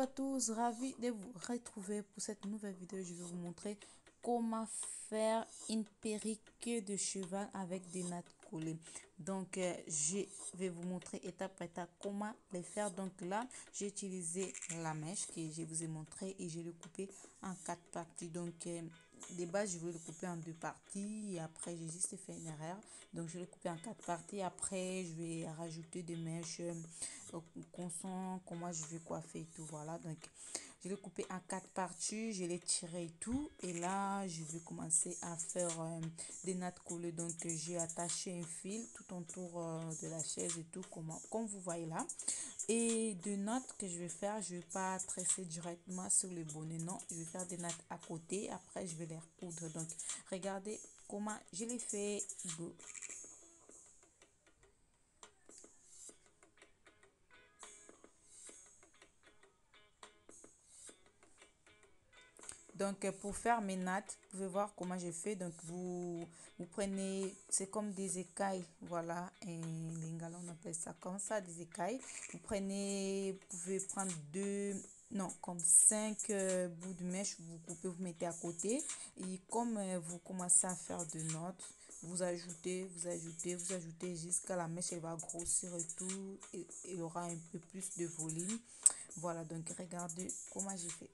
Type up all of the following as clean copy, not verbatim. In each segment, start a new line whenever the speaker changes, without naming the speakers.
à tous, ravi de vous retrouver pour cette nouvelle vidéo. Je vais vous montrer comment faire une perruque de cheval avec des nattes collées. Donc, je vais vous montrer étape par étape comment les faire. Donc là, j'ai utilisé la mèche que je vous ai montré et je l'ai coupé en 4 parties. Donc, de base, je vais le couper en 2 parties et après, j'ai juste fait une erreur. Donc, je l'ai coupé en 4 parties. Après, je vais rajouter des mèches consent, comment je vais coiffer et tout. Voilà, donc je l'ai coupé en 4 parties, je l'ai tiré et tout. Et là, je vais commencer à faire des nattes collées. Donc, j'ai attaché un fil tout autour de la chaise et tout, comme vous voyez là. Et de nattes que je vais faire, je vais pas tresser directement sur le bonnet, non, je vais faire des nattes à côté, après je vais les recoudre. Donc regardez comment je l'ai fait. Donc pour faire mes nattes, vous pouvez voir comment j'ai fait. Donc vous prenez, c'est comme des écailles, voilà, et lingala on appelle ça comme ça, des écailles. Vous prenez, vous pouvez prendre deux, non, comme 5 bouts de mèche, vous coupez, vous mettez à côté. Et comme vous commencez à faire de nattes, vous ajoutez, vous ajoutez, vous ajoutez jusqu'à la mèche, elle va grossir et tout, et il y aura un peu plus de volume. Voilà, donc regardez comment j'ai fait.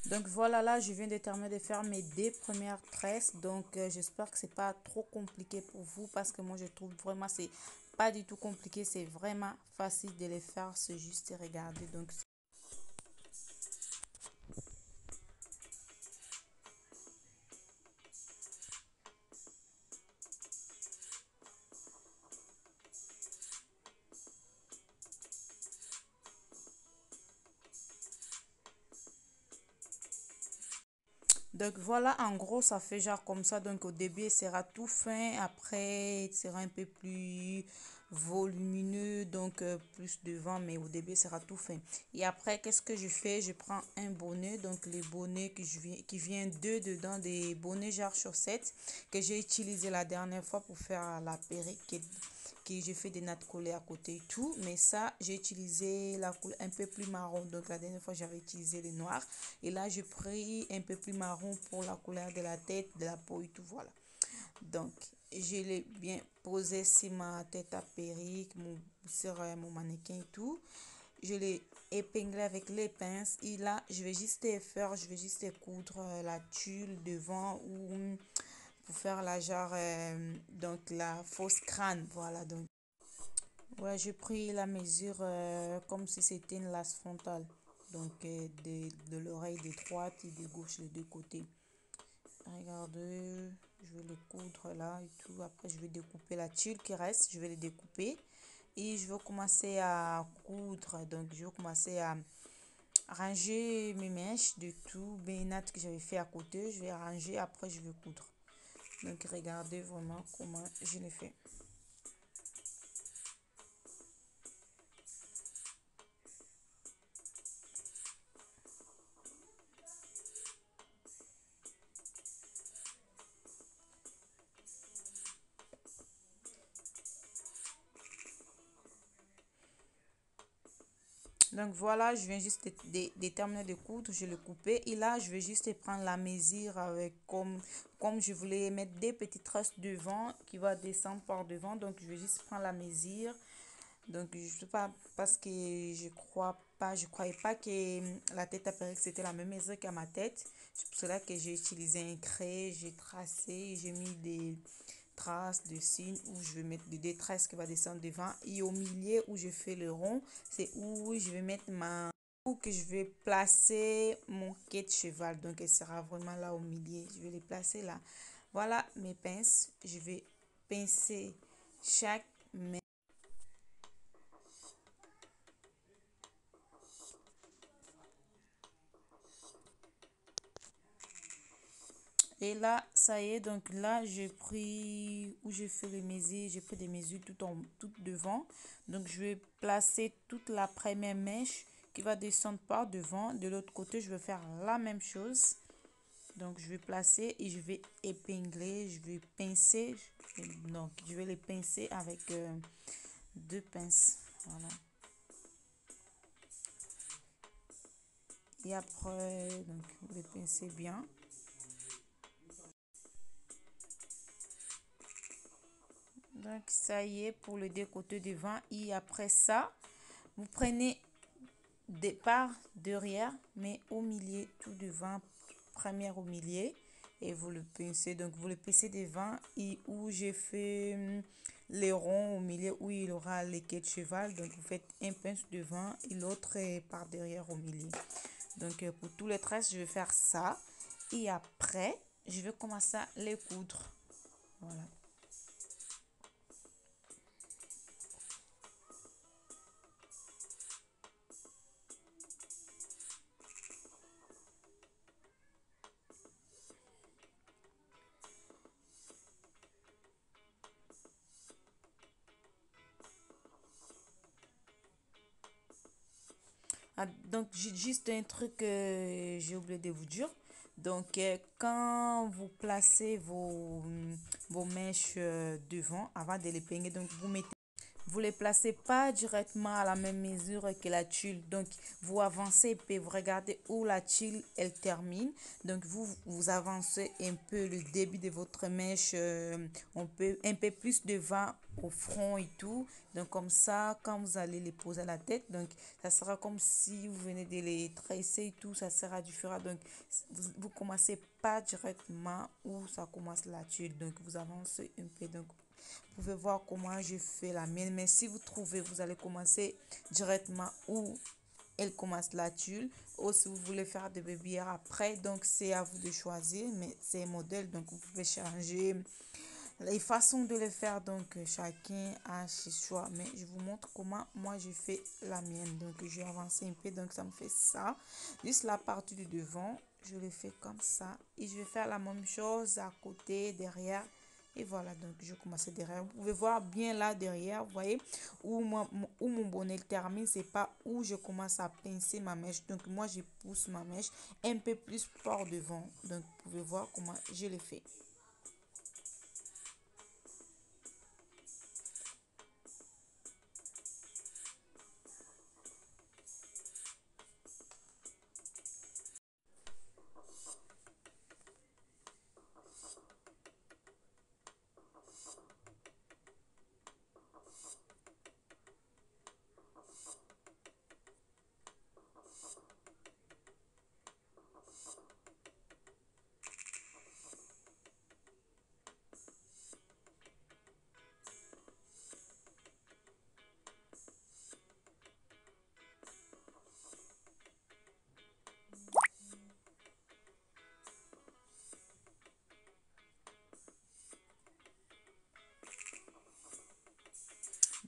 Donc voilà, là je viens de terminer de faire mes 2 premières tresses. Donc j'espère que c'est pas trop compliqué pour vous parce que moi je trouve vraiment c'est pas du tout compliqué, c'est vraiment facile de les faire, c'est juste regarder. Donc voilà, en gros ça fait genre comme ça. Donc au début il sera tout fin, après il sera un peu plus volumineux, donc plus devant, mais au début il sera tout fin. Et après qu'est-ce que je fais? Je prends un bonnet, donc les bonnets qui vient deux dedans, des bonnets genre chaussettes que j'ai utilisé la dernière fois pour faire la perruque que j'ai fait des nattes collées à côté et tout. Mais ça j'ai utilisé la couleur un peu plus marron, donc la dernière fois j'avais utilisé le noir et là j'ai pris un peu plus marron pour la couleur de la tête, de la peau et tout. Voilà, donc je l'ai bien posé sur ma tête à perruque, sur mon mannequin et tout. Je l'ai épinglé avec les pinces et là je vais juste coudre la tulle devant ou pour faire la genre donc la fausse crâne. Voilà, donc ouais, j'ai pris la mesure comme si c'était une lace frontale, donc de l'oreille de droite et de gauche les deux côtés. Regardez, je vais le coudre là et tout. Après je vais découper la tuile qui reste, je vais les découper et je vais commencer à coudre. Donc je vais commencer à ranger mes mèches de tout mes nattes que j'avais fait à côté, je vais ranger, après je vais coudre. Donc regardez vraiment comment je l'ai fait. Donc voilà, je viens juste de terminer de coudre, je le coupé et là je vais juste prendre la mesure avec comme je voulais mettre des petites traces devant qui va descendre par devant. Donc je vais juste prendre la mesure. Donc je sais pas parce que je croyais pas que la tête à perruque c'était la même mesure qu'à ma tête. C'est pour cela que j'ai utilisé un crayon, j'ai tracé, j'ai mis des traces de signes où je vais mettre des détresses qui va descendre devant. Et au milieu où je fais le rond, c'est où je vais mettre où que je vais placer mon quai de cheval. Donc, elle sera vraiment là au milieu. Je vais les placer là. Voilà mes pinces. Je vais pincer chaque main. Et là, ça y est, donc là, j'ai pris, où j'ai fait les mesures, j'ai pris des mesures tout devant. Donc, je vais placer toute la première mèche qui va descendre par devant. De l'autre côté, je vais faire la même chose. Donc, je vais placer et je vais épingler, je vais pincer. Donc, je vais les pincer avec deux pinces. Voilà. Et après, donc, vous les pincez bien. Donc, ça y est pour le décoté devant. Et après ça, vous prenez des parts derrière, mais au milieu, tout devant, première au milieu. Et vous le pincez. Donc, vous le pincez devant et où j'ai fait les ronds au milieu où il aura les quais de cheval. Donc, vous faites un pince devant et l'autre est par derrière au milieu. Donc, pour tous les traces, je vais faire ça. Et après, je vais commencer à les coudre. Voilà. Ah, donc, j'ai juste un truc que j'ai oublié de vous dire. Donc, quand vous placez vos mèches devant, avant de les peigner, donc vous les placez pas directement à la même mesure que la tuile. Donc, vous avancez un peu, vous regardez où la tuile, elle termine. Donc, vous avancez un peu le début de votre mèche, un peu plus devant au front et tout. Donc, comme ça, quand vous allez les poser à la tête, donc, ça sera comme si vous venez de les tresser et tout, ça sera différent. Donc, vous commencez pas directement où ça commence la tuile. Donc, vous avancez un peu. Donc, vous pouvez voir comment je fais la mienne. Mais si vous trouvez, vous allez commencer directement où elle commence la tuile. Ou si vous voulez faire des babillères après, donc c'est à vous de choisir. Mais c'est un modèle, donc vous pouvez changer les façons de le faire. Donc chacun a ses choix. Mais je vous montre comment moi je fais la mienne. Donc j'ai avancé un peu, donc ça me fait ça. Juste la partie du devant, je le fais comme ça. Et je vais faire la même chose à côté, derrière. Et voilà, donc je commence derrière. Vous pouvez voir bien là derrière, vous voyez, où mon bonnet termine, c'est pas où je commence à pincer ma mèche. Donc moi, je pousse ma mèche un peu plus par devant. Donc vous pouvez voir comment je le fais.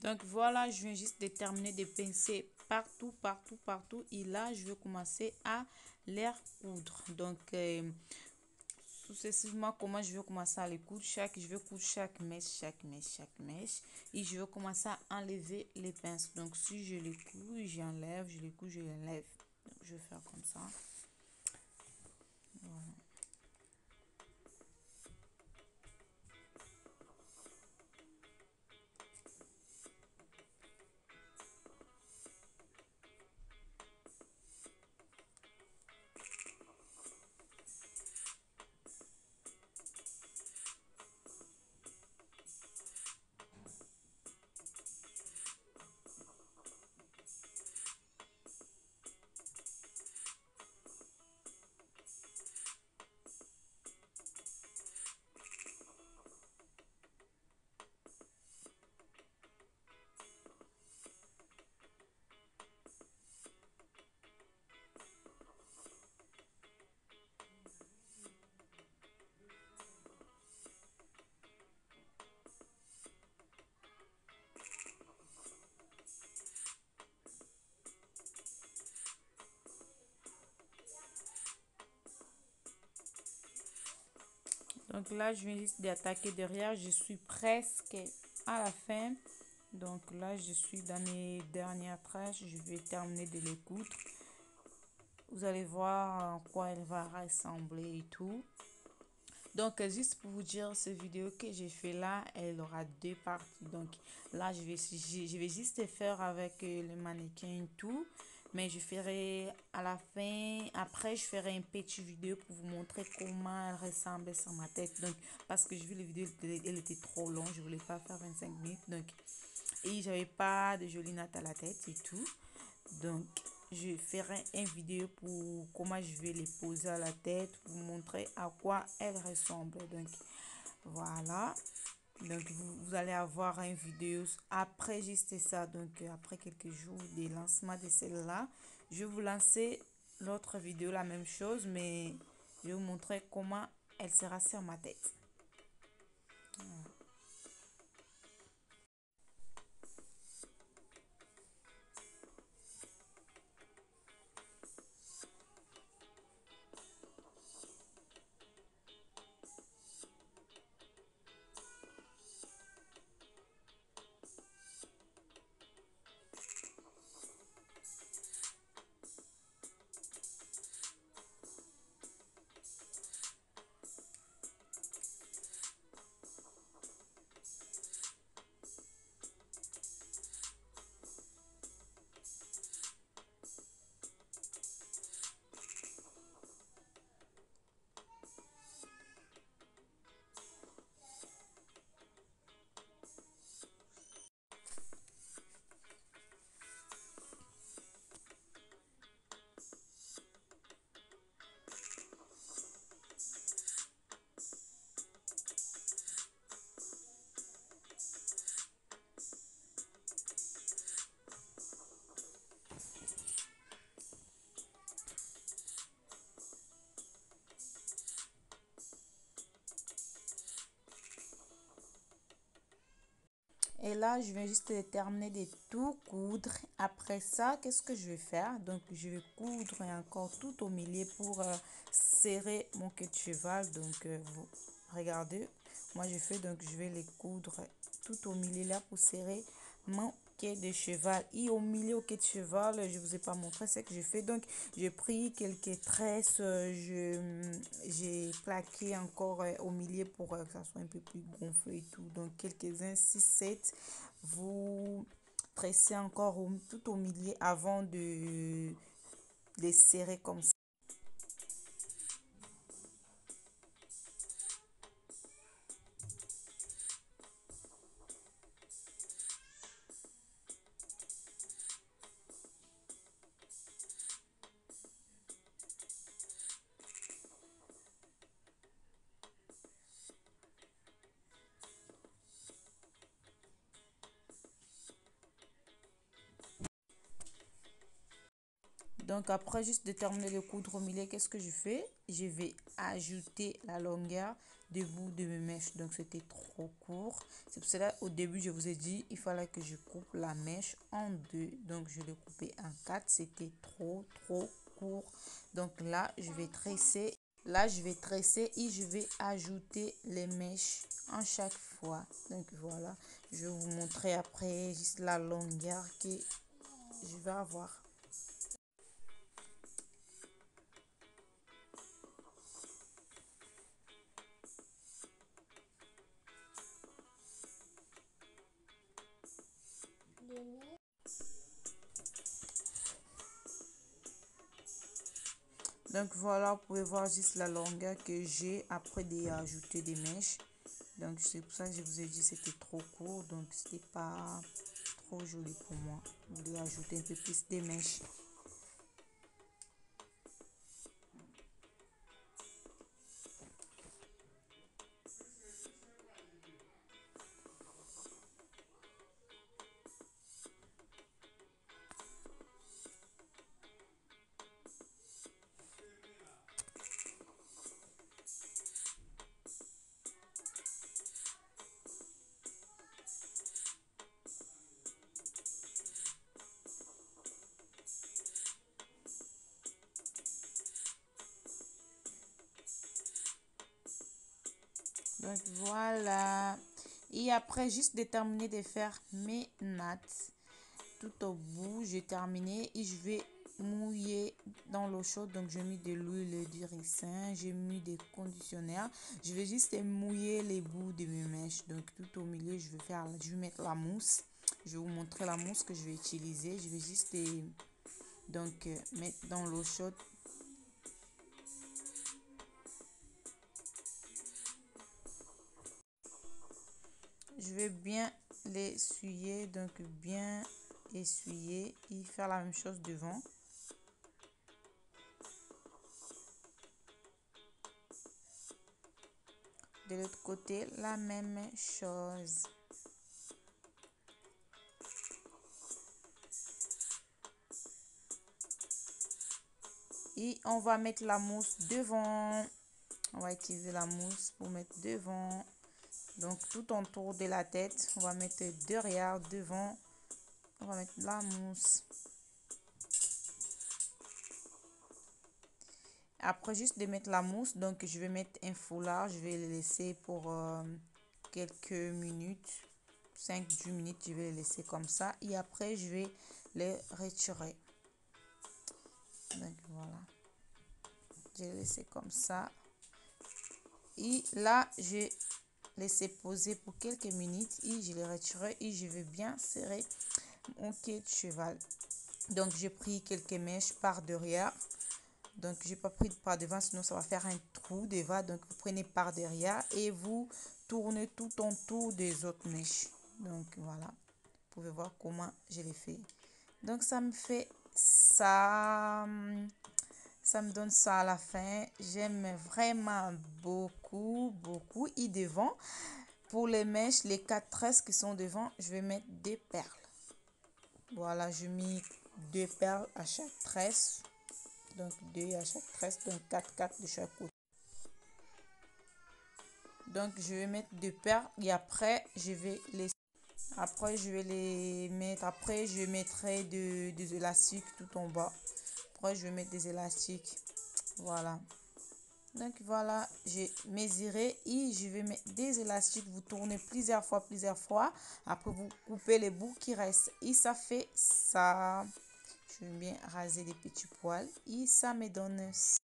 Donc voilà, je viens juste de terminer de pincer partout, partout, partout. Et là, je vais commencer à les coudre. Donc, successivement, comment je vais commencer à les coudre. Je vais coudre chaque mèche, chaque mèche, chaque mèche. Et je vais commencer à enlever les pinces. Donc, si je les couds, j'enlève, je les couds, je les enlève. Donc, je vais faire comme ça. Voilà. Donc là, je viens juste d'attaquer derrière. Je suis presque à la fin. Donc là, je suis dans mes dernières traces. Je vais terminer de les coudre. Vous allez voir en quoi elle va ressembler et tout. Donc, juste pour vous dire, cette vidéo que j'ai fait là, elle aura deux parties. Donc, là, je vais juste faire avec le mannequin et tout. Mais je ferai à la fin, après, je ferai une petite vidéo pour vous montrer comment elle ressemble sur ma tête. Donc, parce que j'ai vu la vidéo, elle était trop longue. Je voulais pas faire 25 minutes. Donc, et j'avais pas de jolies nattes à la tête et tout. Donc, je ferai une vidéo pour comment je vais les poser à la tête, pour vous montrer à quoi elles ressemblent. Donc, voilà. Donc, vous allez avoir une vidéo après juste ça. Donc, après quelques jours de lancement de celle-là, je vais vous lancer l'autre vidéo, la même chose, mais je vais vous montrer comment elle sera sur ma tête. Et là, je vais juste terminer de tout coudre. Après ça, qu'est-ce que je vais faire? Donc, je vais coudre encore tout au milieu pour serrer mon queue de cheval. Donc, vous regardez, moi je fais donc je vais les coudre tout au milieu là pour serrer mon queue de cheval. Et au milieu au queue de cheval, je vous ai pas montré ce que je fais. Donc, j'ai pris quelques tresses, j'ai plaqué encore au milieu pour que ça soit un peu plus gonflé et tout. Donc, quelques-uns, 6 7 vous tressez encore tout au milieu avant de les serrer comme ça. Donc après juste de terminer de coudre au milieu, qu'est-ce que je fais? Je vais ajouter la longueur du bout de mes mèches. Donc c'était trop court. C'est pour cela au début je vous ai dit il fallait que je coupe la mèche en deux. Donc je l'ai coupé en quatre. C'était trop court. Donc là je vais tresser. Là je vais tresser et je vais ajouter les mèches en chaque fois. Donc voilà. Je vais vous montrer après juste la longueur que je vais avoir. Donc voilà, vous pouvez voir juste la longueur que j'ai après d'ajouter des mèches. Donc c'est pour ça que je vous ai dit c'était trop court, donc c'était pas trop joli pour moi. Je voulais ajouter un peu plus de mèches. Donc voilà. Et après, juste de terminer de faire mes nattes tout au bout, j'ai terminé et je vais mouiller dans l'eau chaude. Donc j'ai mis de l'huile du ricin, j'ai mis des conditionneurs. Je vais juste mouiller les bouts de mes mèches. Donc tout au milieu, je vais mettre la mousse. Je vais vous montrer la mousse que je vais utiliser. Je vais juste mettre dans l'eau chaude. Je vais bien l'essuyer, donc bien essuyer et faire la même chose devant. De l'autre côté, la même chose. Et on va mettre la mousse devant. On va utiliser la mousse pour mettre devant. Donc tout autour de la tête, on va mettre derrière, devant. On va mettre la mousse. Après juste de mettre la mousse, donc je vais mettre un foulard. Je vais le laisser pour quelques minutes. 5-10 minutes, je vais le laisser comme ça. Et après, je vais les retirer. Donc voilà. Je vais laisser comme ça. Et là, je laisser poser pour quelques minutes et je les retirer et je vais bien serrer mon quai de cheval. Donc j'ai pris quelques mèches par derrière. Donc j'ai pas pris par devant, sinon ça va faire un trou devant. Donc vous prenez par derrière et vous tournez tout autour des autres mèches. Donc voilà, vous pouvez voir comment je l'ai fait. Donc ça me fait ça. Ça me donne ça à la fin. J'aime vraiment beaucoup, beaucoup. Et devant, pour les mèches, les 4 tresses qui sont devant, je vais mettre des perles. Voilà, je mets 2 perles à chaque tresse. Donc 2 à chaque tresse, donc 4 de chaque côté. Donc je vais mettre 2 perles et après, je vais les mettre. Après, je mettrai des élastiques tout en bas. Après, je vais mettre des élastiques. Voilà. Donc voilà, j'ai mesuré et je vais mettre des élastiques. Vous tournez plusieurs fois. Après, vous coupez les bouts qui restent. Et ça fait ça. Je vais bien raser des petits poils. Et ça me donne ça.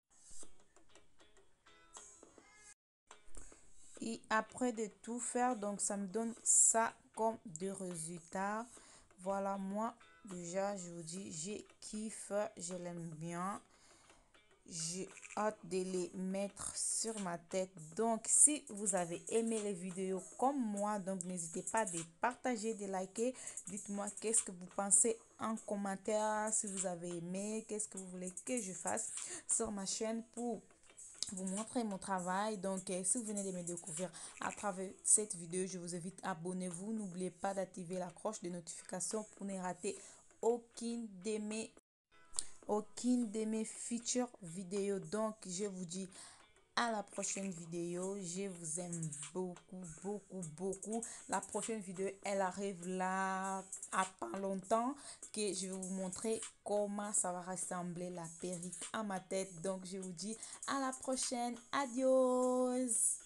Et après de tout faire, donc ça me donne ça comme de résultat. Voilà, moi, déjà, je vous dis, j'ai kiffe, je l'aime bien. J'ai hâte de les mettre sur ma tête. Donc, si vous avez aimé les vidéos comme moi, donc n'hésitez pas à les partager, de liker. Dites-moi qu'est-ce que vous pensez en commentaire. Si vous avez aimé, qu'est-ce que vous voulez que je fasse sur ma chaîne pour vous montrer mon travail. Donc, si vous venez de me découvrir à travers cette vidéo, je vous invite à abonnez-vous. N'oubliez pas d'activer la cloche de notification pour ne rater aucune de mes futures vidéos. Donc je vous dis à la prochaine vidéo. Je vous aime beaucoup. La prochaine vidéo, elle arrive là à pas longtemps, que je vais vous montrer comment ça va ressembler la perruque à ma tête. Donc je vous dis à la prochaine. Adios.